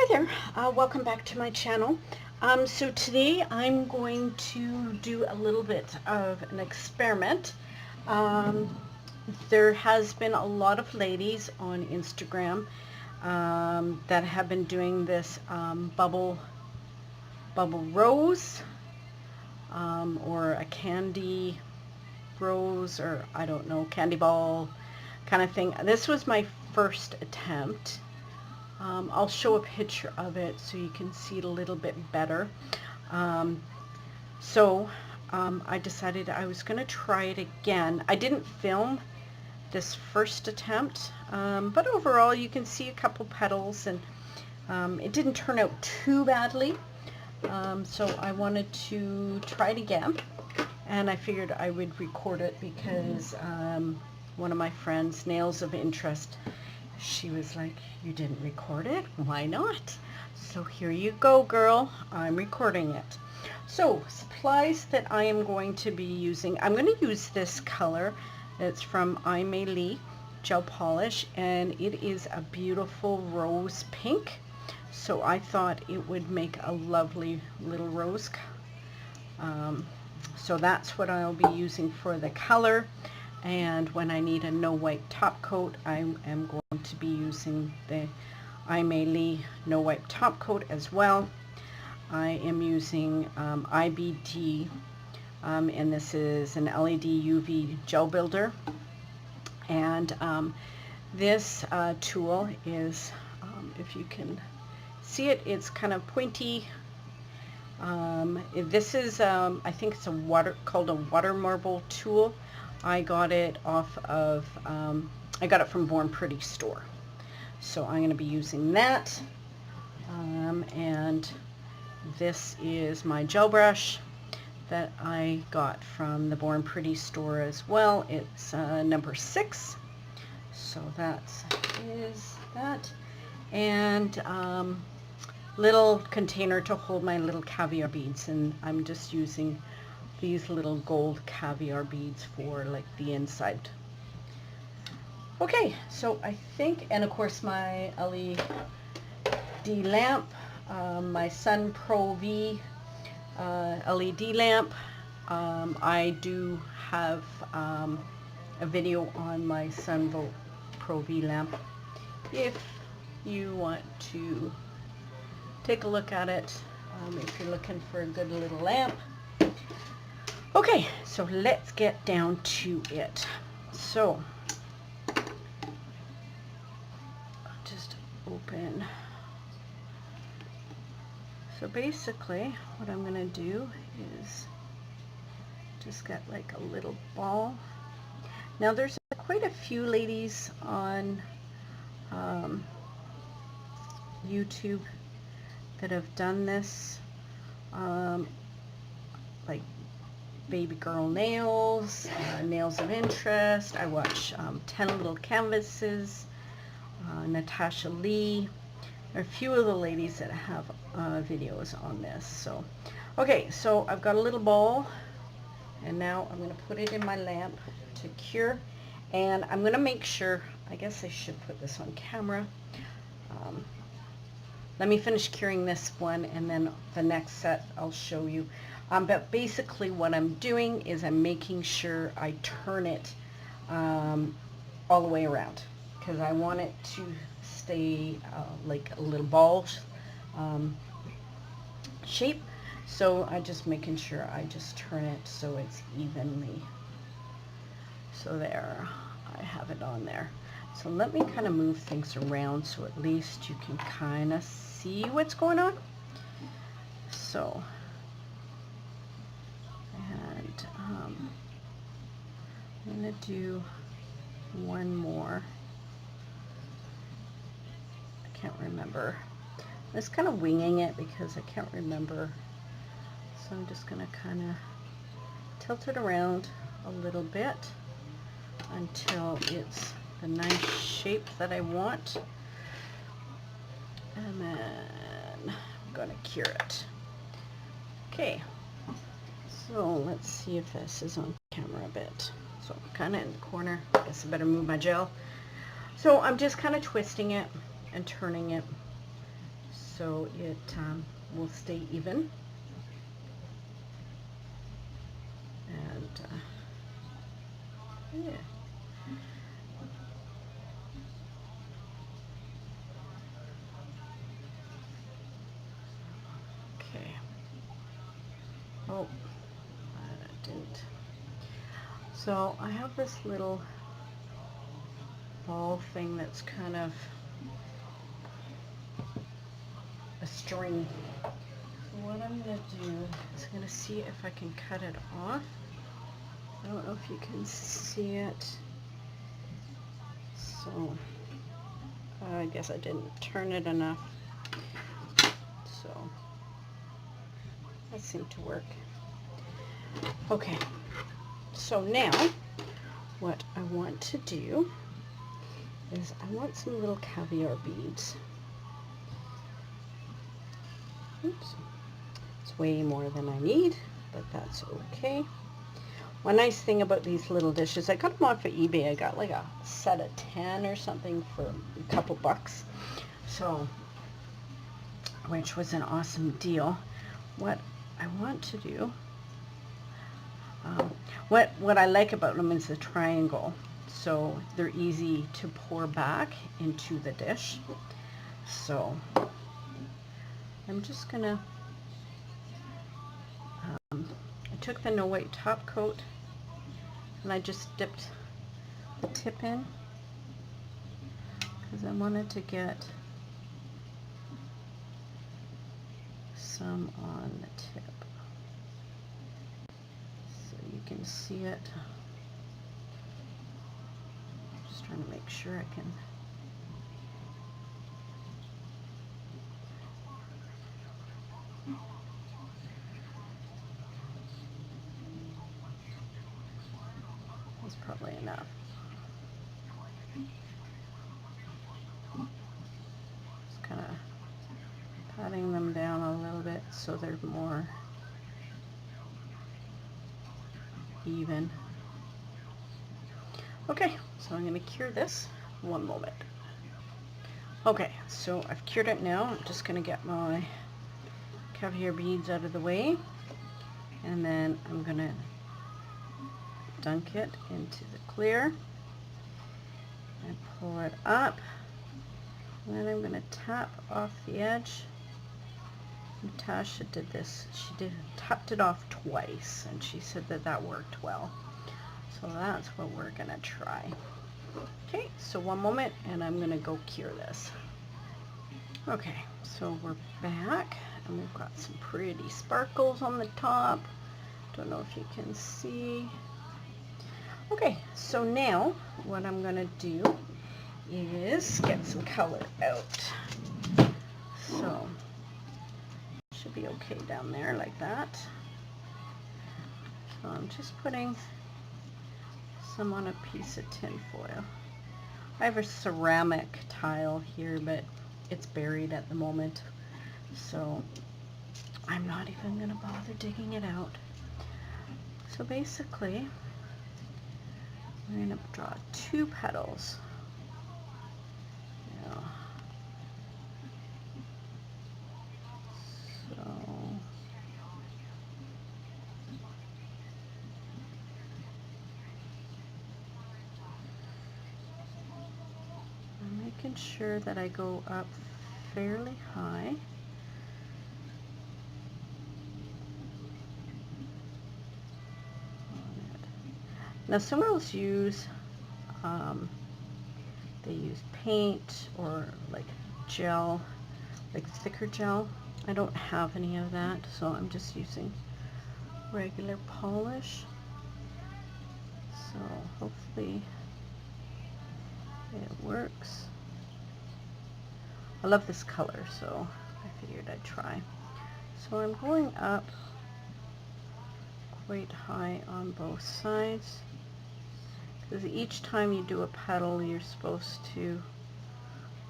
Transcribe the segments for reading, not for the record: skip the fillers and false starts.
there, welcome back to my channel. So today I'm going to do a little bit of an experiment. There has been a lot of ladies on Instagram that have been doing this bubble rose or a candy rose, or I don't know, candy ball kind of thing. This was my first attempt. I'll show a picture of it so you can see it a little bit better. I decided I was going to try it again. I didn't film this first attempt, but overall you can see a couple petals, and it didn't turn out too badly. So I wanted to try it again, and I figured I would record it because one of my friends, Nails of Interest, she was like, "You didn't record it? Why not?" So here you go, girl. I'm recording it. So supplies that I am going to be using. I'm going to use this color. It's from Lee gel polish, and it is a beautiful rose pink. So I thought it would make a lovely little rose. So that's what I'll be using for the color. And when I need a no wipe top coat, I am going to be using the Lee no wipe top coat as well. I am using IBD, and this is an LED UV gel builder. And this tool is, if you can see it, it's kind of pointy. This is, I think it's called a water marble tool. I got it off of, I got it from Born Pretty store. So I'm going to be using that. And this is my gel brush that I got from the Born Pretty store as well. It's number 6. So that is that. And little container to hold my little caviar beads, and I'm just using these little gold caviar beads for like the inside. Okay, so I think, and of course my LED lamp, my Sun Pro V LED lamp. I do have a video on my Sun Pro V lamp if you want to take a look at it, if you're looking for a good little lamp. Okay, so let's get down to it. So I'll just open. So basically what I'm going to do is just get like a little ball. Now there's quite a few ladies on YouTube that have done this, like Babygirlnails, Nails of Interest. I watch 10 Little Canvases, Natasha Lee. There are a few of the ladies that have videos on this. So, okay, so I've got a little ball, and now I'm going to put it in my lamp to cure. And I'm going to make sure, I guess I should put this on camera. Let me finish curing this one, and then the next set I'll show you. But basically what I'm doing is I'm making sure I turn it all the way around, because I want it to stay like a little ball shape. So I'm just making sure I just turn it so it's evenly. So there, I have it on there. So let me kind of move things around so at least you can kind of see what's going on. So, and I'm going to do one more. I can't remember. I'm just kind of winging it because I can't remember. So I'm just going to kind of tilt it around a little bit until it's the nice shape that I want. And then I'm going to cure it. Okay, so let's see if this is on camera a bit. So I'm kind of in the corner. I guess I better move my gel. So I'm just kind of twisting it and turning it so it will stay even. And yeah. Okay. Oh, I didn't. So I have this little ball thing that's kind of a string. So what I'm going to do is I'm going to see if I can cut it off. I don't know if you can see it. So I guess I didn't turn it enough. So that seemed to work. Okay, so now what I want to do is I want some little caviar beads. Oops, it's way more than I need, but that's okay. One nice thing about these little dishes, I got them off of eBay. I got like a set of 10 or something for a couple bucks, so, which was an awesome deal. What I want to do, what I like about them is the triangle, so they're easy to pour back into the dish. So I'm just gonna, I took the no white top coat and I just dipped the tip in because I wanted to get some on the tip so you can see it. Just trying to make sure I can. That's probably enough. Just kind of patting them down a little bit so they're more even. Okay, so I'm going to cure this. One moment. Okay, so I've cured it now. I'm just going to get my caviar beads out of the way, and then I'm going to dunk it into the clear and pull it up, and then I'm going to tap off the edge. Natasha did this. She tapped it off twice, and she said that that worked well. So that's what we're going to try. Okay, so one moment, and I'm going to go cure this. Okay, so we're back, and we've got some pretty sparkles on the top. Don't know if you can see. Okay, so now what I'm going to do is get some color out. So should be okay down there like that. So I'm just putting some on a piece of tin foil. I have a ceramic tile here, but it's buried at the moment, so I'm not even going to bother digging it out. So basically, we're going to draw 2 petals. Yeah. So I'm making sure that I go up fairly high. Now some girls use, they use paint or like gel, like thicker gel. I don't have any of that, so I'm just using regular polish. So hopefully it works. I love this color, so I figured I'd try. So I'm going up quite high on both sides, because each time you do a petal you're supposed to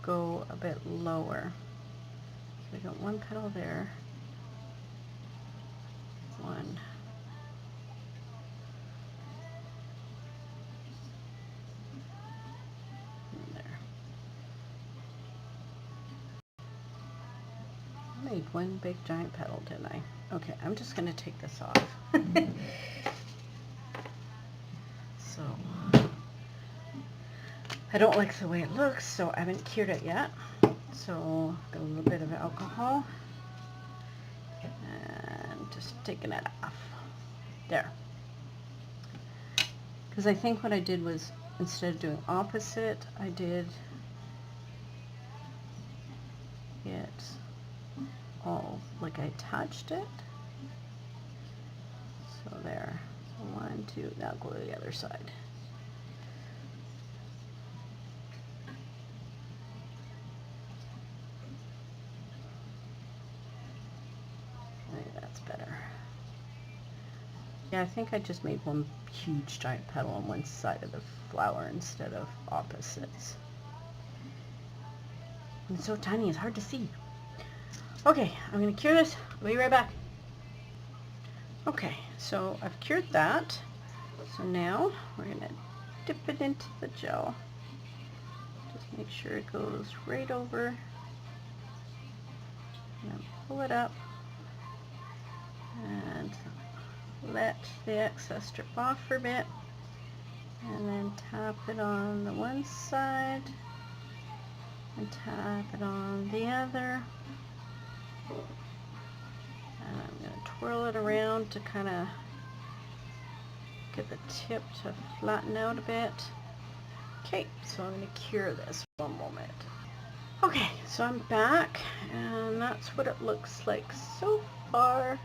go a bit lower. So I got 1 petal there, 1, and there. made one big giant petal, didn't I? Okay, I'm just going to take this off. So, I don't like the way it looks, so I haven't cured it yet. So, got a little bit of alcohol and just taking it off. There. Because I think what I did was, instead of doing opposite, I did it all, like I attached it. So there. So 1, 2, now go to the other side. That's better. Yeah, I think I just made one huge giant petal on one side of the flower instead of opposites. And it's so tiny, it's hard to see. Okay, I'm going to cure this. I'll be right back. Okay, so I've cured that. So now we're going to dip it into the gel. Just make sure it goes right over. And then pull it up. And let the excess drip off for a bit. And then tap it on the one side. And tap it on the other. And I'm going to twirl it around to kind of get the tip to flatten out a bit. Okay, so I'm going to cure this for a moment. Okay, so I'm back, and that's what it looks like so far.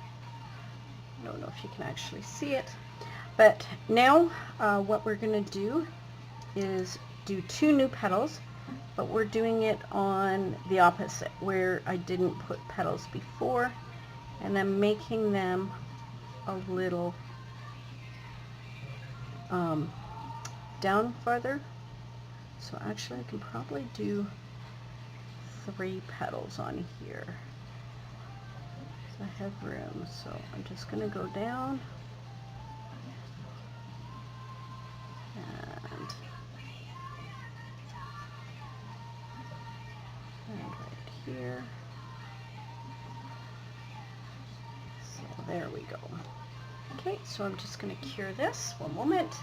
I don't know if you can actually see it, but now what we're going to do is do 2 new petals, but we're doing it on the opposite, where I didn't put petals before, and I'm making them a little down farther. So actually I can probably do 3 petals on here. So I have room, so I'm just going to go down and right here. So there we go. Okay, so I'm just going to cure this. One moment.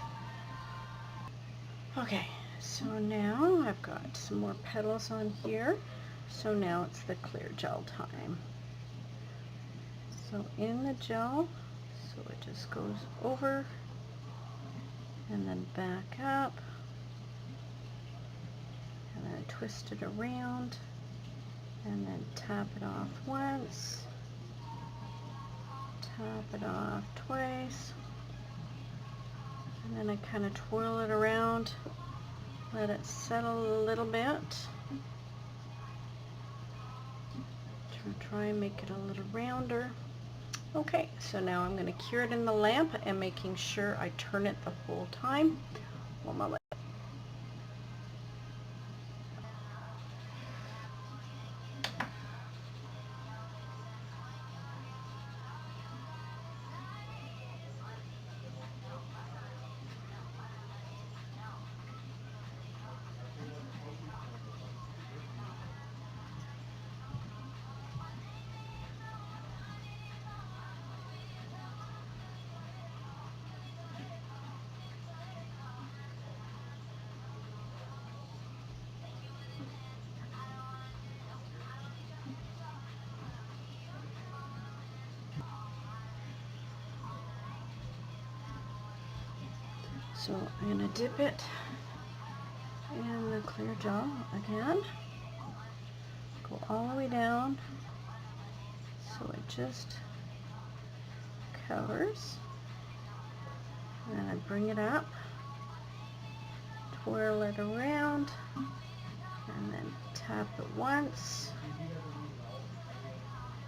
Okay, so now I've got some more petals on here. So now it's the clear gel time. So in the gel, so it just goes over and then back up, and then twist it around, and then tap it off once, tap it off twice, and then I kind of twirl it around, let it settle a little bit. Try and make it a little rounder. Okay, so now I'm going to cure it in the lamp and making sure I turn it the whole time. One moment. So I'm going to dip it in the clear gel again, go all the way down so it just covers, and then I bring it up, twirl it around, and then tap it once,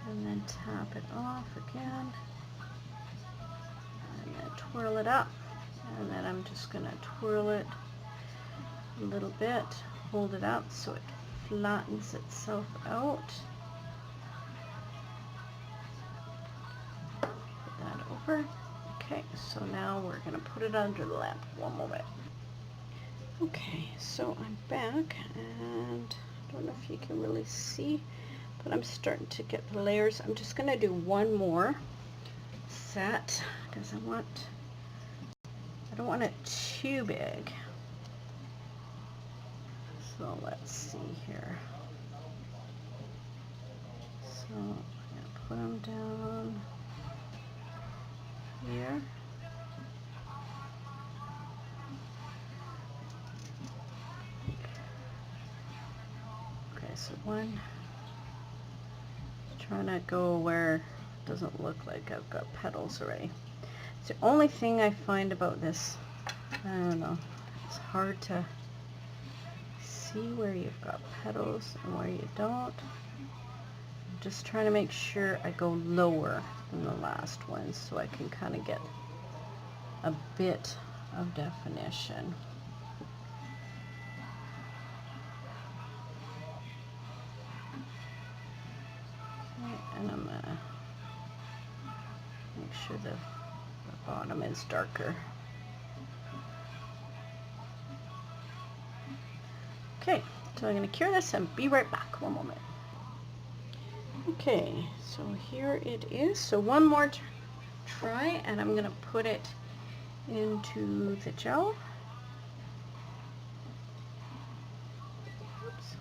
and then tap it off again, and then twirl it up. And then I'm just going to twirl it a little bit, hold it out so it flattens itself out. Put that over. Okay, so now we're going to put it under the lamp. One moment. Okay, so I'm back, and I don't know if you can really see, but I'm starting to get the layers. I'm just going to do one more set because I don't want it too big. So let's see here. So I'm going to put them down here. Okay, so one, trying to go where it doesn't look like I've got petals already. It's the only thing I find about this, I don't know, it's hard to see where you've got petals and where you don't. I'm just trying to make sure I go lower than the last one so I can kind of get a bit of definition. And I'm going to make sure the bottom is darker. Okay, so I'm going to cure this and be right back. One moment. Okay, so here it is. So one more try, and I'm going to put it into the gel. Oops.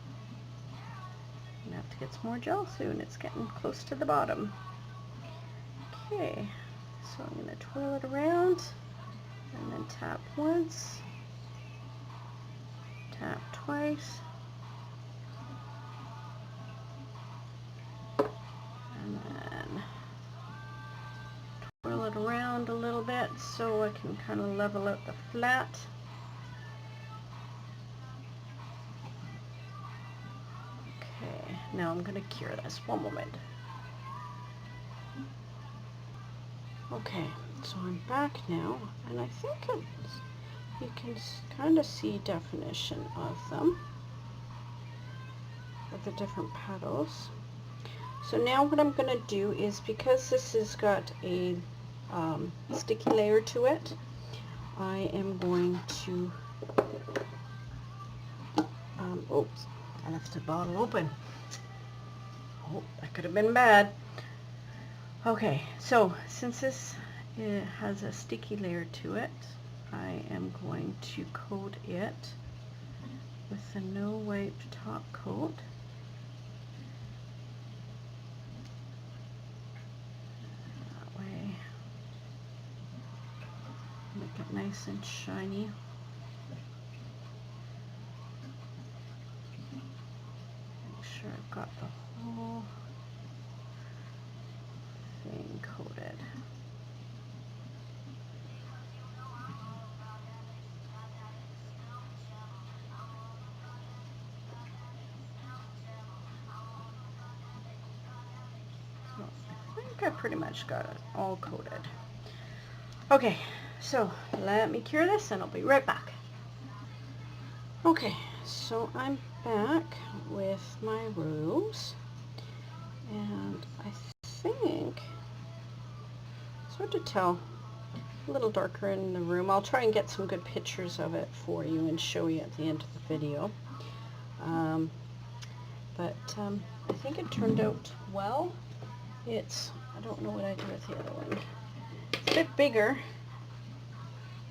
I'm going to have to get some more gel soon. It's getting close to the bottom. Okay, so I'm going to twirl it around and then tap once, tap twice, and then twirl it around a little bit so I can kind of level out the flat. Okay, now I'm going to cure this. One moment. Okay, so I'm back now, and I think you can kind of see definition of them, of the different petals. So now what I'm going to do is, because this has got a sticky layer to it, I am going to, oops, I left the bottle open. Oh, that could have been bad. Okay, so since this has a sticky layer to it, I am going to coat it with the No Wipe top coat. That way, make it nice and shiny. Make sure I've got the whole thing coated. So I think I pretty much got it all coated. Okay, so let me cure this and I'll be right back. Okay, so I'm back with my rose, and I think it's hard to tell, a little darker in the room. I'll try and get some good pictures of it for you and show you at the end of the video. I think it turned out well. I don't know what I did with the other one. It's a bit bigger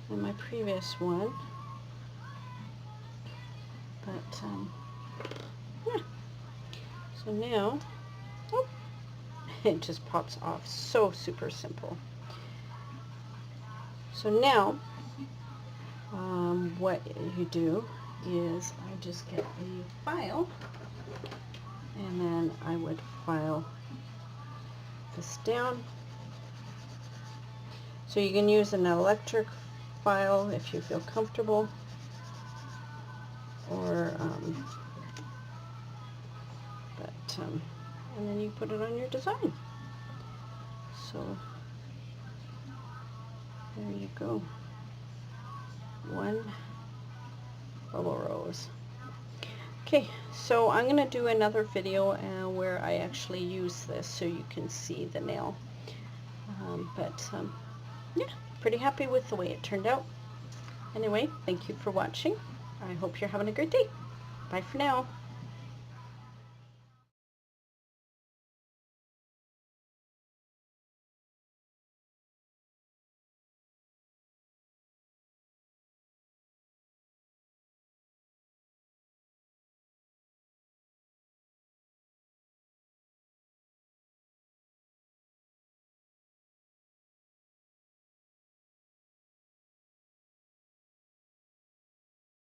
than my previous one, but yeah. So now, oh, it just pops off. So super simple. So now, what you do is I just get a file, and then I would file this down. So you can use an electric file if you feel comfortable, or and then you put it on your design. So there you go. One bubble rose. Okay, so I'm going to do another video where I actually use this so you can see the nail. Yeah, pretty happy with the way it turned out. Anyway, thank you for watching. I hope you're having a great day. Bye for now.